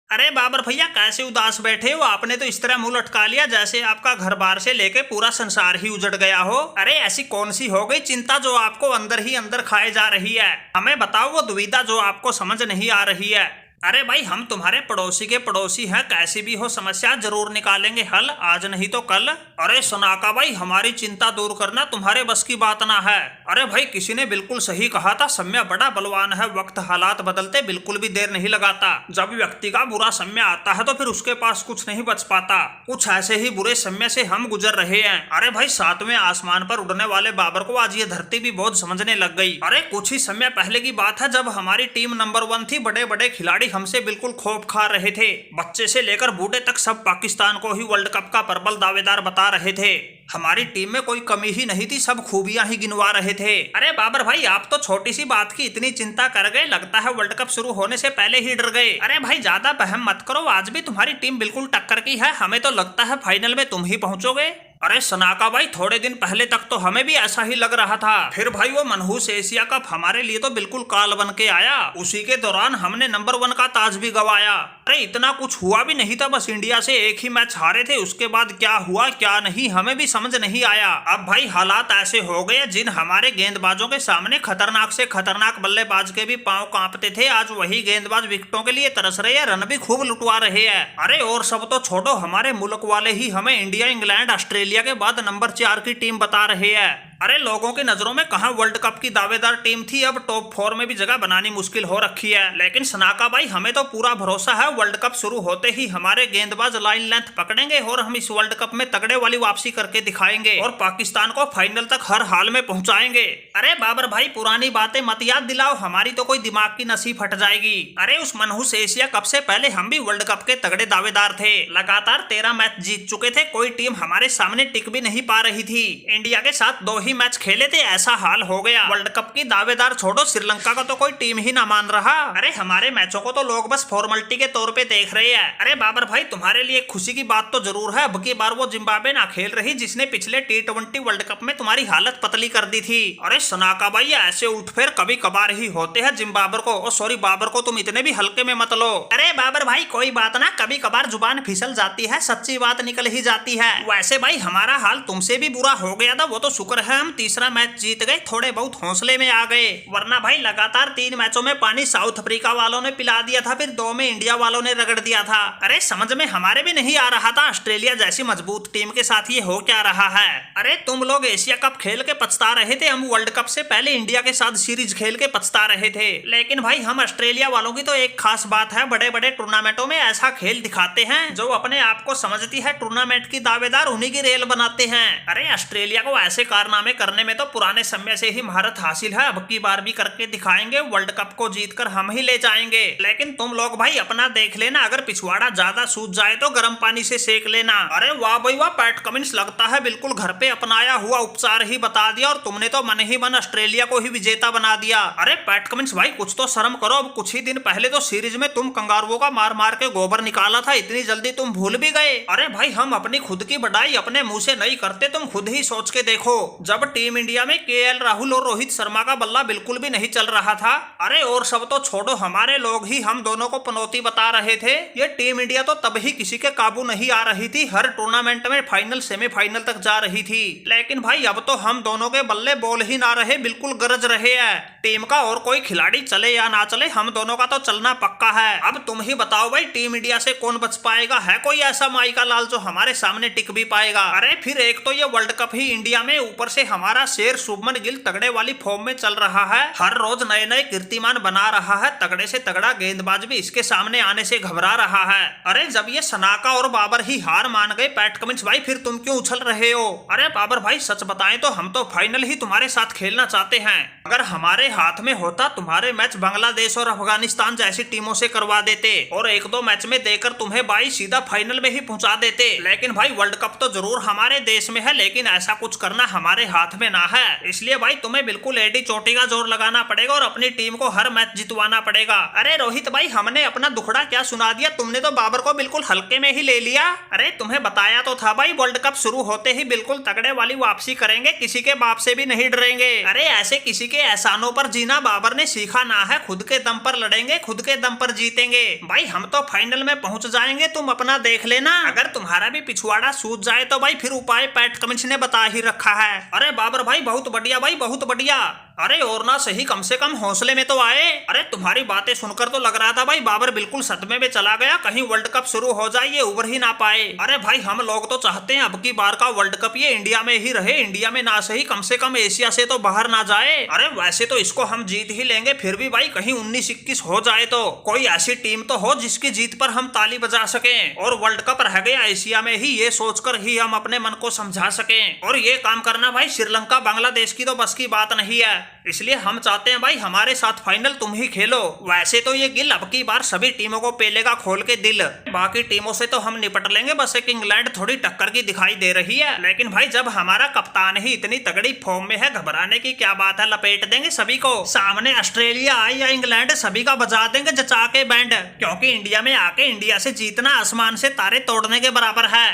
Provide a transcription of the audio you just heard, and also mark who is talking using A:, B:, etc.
A: अरे बाबर भैया कैसे उदास बैठे हो? आपने तो इस तरह मुंह लटका लिया जैसे आपका घर बार से लेके पूरा संसार ही उजड़ गया हो। अरे ऐसी कौन सी हो गई चिंता जो आपको अंदर ही अंदर खाए जा रही है? हमें बताओ वो दुविधा जो आपको समझ नहीं आ रही है। अरे भाई हम तुम्हारे पड़ोसी के पड़ोसी हैं, कैसी भी हो समस्या जरूर निकालेंगे हल, आज नहीं तो कल। अरे सुनाका भाई हमारी चिंता दूर करना तुम्हारे बस की बात ना है। अरे भाई किसी ने बिल्कुल सही कहा था, समय बड़ा बलवान है, वक्त हालात बदलते बिल्कुल भी देर नहीं लगाता। जब व्यक्ति का बुरा समय आता है तो फिर उसके पास कुछ नहीं बच पाता। कुछ ऐसे ही बुरे समय से हम गुजर रहे हैं। अरे भाई सातवें आसमान पर उड़ने वाले बाबर को आज ये धरती भी बहुत समझने लग गई। अरे कुछ ही समय पहले की बात है जब हमारी टीम नंबर 1 थी, बड़े बड़े खिलाड़ी हमसे बिल्कुल खौफ खा रहे थे, बच्चे से लेकर बूढ़े तक सब पाकिस्तान को ही वर्ल्ड कप का प्रबल दावेदार बता रहे थे। हमारी टीम में कोई कमी ही नहीं थी, सब खूबियां ही गिनवा रहे थे। अरे बाबर भाई आप तो छोटी सी बात की इतनी चिंता कर गए, लगता है वर्ल्ड कप शुरू होने से पहले ही डर गए। अरे भाई ज्यादा बहम मत करो, आज भी तुम्हारी टीम बिल्कुल टक्कर की है, हमें तो लगता है फाइनल में तुम ही पहुंचोगे। अरे सनाका भाई थोड़े दिन पहले तक तो हमें भी ऐसा ही लग रहा था, फिर भाई वो मनहूस एशिया कप हमारे लिए तो बिल्कुल काल बन के आया, उसी के दौरान हमने नंबर 1 का ताज भी गंवाया। अरे इतना कुछ हुआ भी नहीं था, बस इंडिया से एक ही मैच हारे थे, उसके बाद क्या हुआ क्या नहीं हमें भी समझ नहीं आया। अब भाई हालात ऐसे हो गए, जिन हमारे गेंदबाजों के सामने खतरनाक से खतरनाक बल्लेबाज के भी पांव कांपते थे, आज वही गेंदबाज विकेटों के लिए तरस रहे हैं, रन भी खूब लुटवा रहे हैं। अरे और सब तो छोड़ो, हमारे मुल्क वाले ही हमें इंडिया इंग्लैंड ऑस्ट्रेलिया के बाद नंबर 4 की टीम बता रहे हैं। अरे लोगों की नजरों में कहां वर्ल्ड कप की दावेदार टीम थी, अब टॉप 4 में भी जगह बनानी मुश्किल हो रखी है। लेकिन सनाका भाई हमें तो पूरा भरोसा है, वर्ल्ड कप शुरू होते ही हमारे गेंदबाज लाइन लेंथ पकड़ेंगे और हम इस वर्ल्ड कप में तगड़े वाली वापसी करके दिखाएंगे और पाकिस्तान को फाइनल तक हर हाल में पहुंचाएंगे। अरे बाबर भाई पुरानी बातें मत याद दिलाओ, हमारी तो कोई दिमाग की नसी फट जाएगी। अरे उस मनहूस एशिया कप से पहले हम भी वर्ल्ड कप के तगड़े दावेदार थे, लगातार 13 मैच जीत चुके थे, कोई टीम हमारे सामने टिक भी नहीं पा रही थी। इंडिया के साथ 2 ही मैच खेले थे, ऐसा हाल हो गया। वर्ल्ड कप की दावेदार छोड़ो, श्रीलंका का तो कोई टीम ही ना मान रहा। अरे हमारे मैचों को तो लोग बस फॉर्मेलिटी के तौर पे देख रहे हैं। अरे बाबर भाई तुम्हारे लिए खुशी की बात तो जरूर है, अब की बार वो जिम्बाब्वे ना खेल रही जिसने पिछले T20 वर्ल्ड कप में तुम्हारी हालत पतली कर दी थी। अरे सनाका भाई ऐसे उठफेर कभी कभार ही होते हैं, जिम्बाब्वे को ओ सॉरी बाबर को तुम इतने भी हल्के में मत लो। अरे बाबर भाई कोई बात ना, कभी कभार जुबान फिसल जाती है, सच्ची बात निकल ही जाती है। वैसे भाई हमारा हाल तुमसे भी बुरा हो गया था, वो तो शुक्र है हम तीसरा मैच जीत गए, थोड़े बहुत हौसले में आ गए, वरना भाई लगातार 3 मैचों में पानी साउथ अफ्रीका वालों ने पिला दिया था, फिर 2 में इंडिया वालों ने रगड़ दिया था। अरे समझ में हमारे भी नहीं आ रहा था ऑस्ट्रेलिया जैसी मजबूत टीम के साथ ये हो क्या रहा है। अरे तुम लोग एशिया कप खेल के पछता रहे थे, हम वर्ल्ड कप से पहले इंडिया के साथ सीरीज खेल के पछता रहे थे। लेकिन भाई हम ऑस्ट्रेलिया वालों की तो एक खास बात है, बड़े बड़े टूर्नामेंटों में ऐसा खेल दिखाते हैं, जो अपने आप को समझती है टूर्नामेंट की दावेदार उन्हीं की रेल बनाते हैं। अरे ऑस्ट्रेलिया को ऐसे कारनामे करने में तो पुराने समय से ही महारत हासिल है, अब की बार भी करके दिखाएंगे, वर्ल्ड कप को जीतकर हम ही ले जाएंगे। लेकिन तुम लोग भाई अपना देख लेना, अगर पिछवाड़ा ज्यादा सूज जाए तो गर्म पानी से सेक लेना। अरे वाह भाई वाह, पैट कमिंस लगता है बिल्कुल घर पे अपनाया हुआ उपचार ही बता दिया, और तुमने तो मन ही मन ऑस्ट्रेलिया को ही विजेता बना दिया। अरे पैट कमिंस भाई कुछ तो शर्म करो, अब कुछ ही दिन पहले तो सीरीज में तुम कंगारुओं का मार मार के गोबर निकाला था, इतनी जल्दी तुम भूल भी गए। अरे भाई हम अपनी खुद की बड़ाई अपने मुंह से नहीं करते, तुम खुद ही सोच के देखो, जब टीम इंडिया में KL राहुल और रोहित शर्मा का बल्ला बिल्कुल भी नहीं चल रहा था। अरे और सब तो छोड़ो, हमारे लोग ही हम दोनों को पनौती बता रहे थे, ये टीम इंडिया तो तब ही किसी के काबू नहीं आ रही थी, हर टूर्नामेंट में फाइनल सेमीफाइनल तक जा रही थी। लेकिन भाई अब तो हम दोनों के बल्ले बोल ही ना रहे, बिल्कुल गरज रहे हैं। टीम का और कोई खिलाड़ी चले या ना चले, हम दोनों का तो चलना पक्का है। अब तुम ही बताओ भाई टीम इंडिया से कौन बच पाएगा, है कोई ऐसा माई का लाल जो हमारे सामने टिक भी पाएगा। अरे फिर एक तो ये वर्ल्ड कप ही इंडिया में, ऊपर से हमारा शेर शुभमन गिल तगड़े वाली फॉर्म में चल रहा है, हर रोज नए नए कीर्तिमान बना रहा है, तगड़े से तगड़ा गेंदबाज भी इसके सामने आने से घबरा रहा है। अरे जब ये सनाका और बाबर ही हार मान गए पैट कमिंस भाई, फिर तुम क्यों उछल रहे हो? अरे बाबर भाई सच बताएं तो हम तो फाइनल ही तुम्हारे साथ खेलना चाहते हैं, अगर हमारे हाथ में होता तुम्हारे मैच बांग्लादेश और अफगानिस्तान जैसी टीमों से करवा देते और 1-2 मैच में देकर तुम्हें भाई सीधा फाइनल में ही पहुंचा देते। लेकिन भाई वर्ल्ड कप तो जरूर हमारे देश में है, लेकिन ऐसा कुछ करना हमारे हाथ में ना है, इसलिए भाई तुम्हें बिल्कुल एडी चोटी का जोर लगाना पड़ेगा और अपनी टीम को हर मैच जितवाना पड़ेगा। अरे रोहित भाई, हमने अपना दुखड़ा क्या सुना दिया, तुमने तो बाबर को बिल्कुल हल्के में ही ले लिया। अरे तुम्हें बताया तो था भाई, वर्ल्ड कप शुरू होते ही बिल्कुल तगड़े वाली वापसी करेंगे, किसी के बाप से भी नहीं डरेंगे। अरे ऐसे किसी के एहसानों पर जीना बाबर ने सीखा ना है, खुद के दम पर लड़ेंगे, खुद के दम पर जीतेंगे। भाई हम तो फाइनल में पहुंच जाएंगे, तुम अपना देख लेना। अगर तुम्हारा भी पिछवाड़ा सूझ जाए तो भाई फिर उपाय पैट कमिंस ने बता ही रखा है। अरे बाबर भाई बहुत बढ़िया भाई, बहुत बढ़िया। अरे और ना सही कम से कम हौसले में तो आए। अरे तुम्हारी बातें सुनकर तो लग रहा था भाई बाबर बिल्कुल सदमे में चला गया, कहीं वर्ल्ड कप शुरू हो जाए ये उभर ही ना पाए। अरे भाई हम लोग तो चाहते हैं अब की बार का वर्ल्ड कप ये इंडिया में ही रहे, इंडिया में ना सही कम से कम एशिया से तो बाहर ना जाए। अरे वैसे तो इसको हम जीत ही लेंगे, फिर भी भाई कहीं 19-21 हो जाए तो कोई ऐसी टीम तो हो जिसकी जीत पर हम ताली बजा सकें, और वर्ल्ड कप रह गया एशिया में ही, ये सोचकर ही हम अपने मन को समझा सकें। और ये काम करना भाई श्रीलंका बांग्लादेश की तो बस की बात नहीं है, इसलिए हम चाहते हैं भाई हमारे साथ फाइनल तुम ही खेलो। वैसे तो ये गिल अब की बार सभी टीमों को पेलेगा खोल के दिल, बाकी टीमों से तो हम निपट लेंगे, बस एक इंग्लैंड थोड़ी टक्कर की दिखाई दे रही है। लेकिन भाई जब हमारा कप्तान ही इतनी तगड़ी फॉर्म में है, घबराने की क्या बात है, लपेट देंगे सभी को। सामने ऑस्ट्रेलिया आए या इंग्लैंड, सभी का बजा देंगे जचा के बैंड, क्योंकि इंडिया में आके इंडिया से जीतना आसमान से तारे तोड़ने के बराबर है।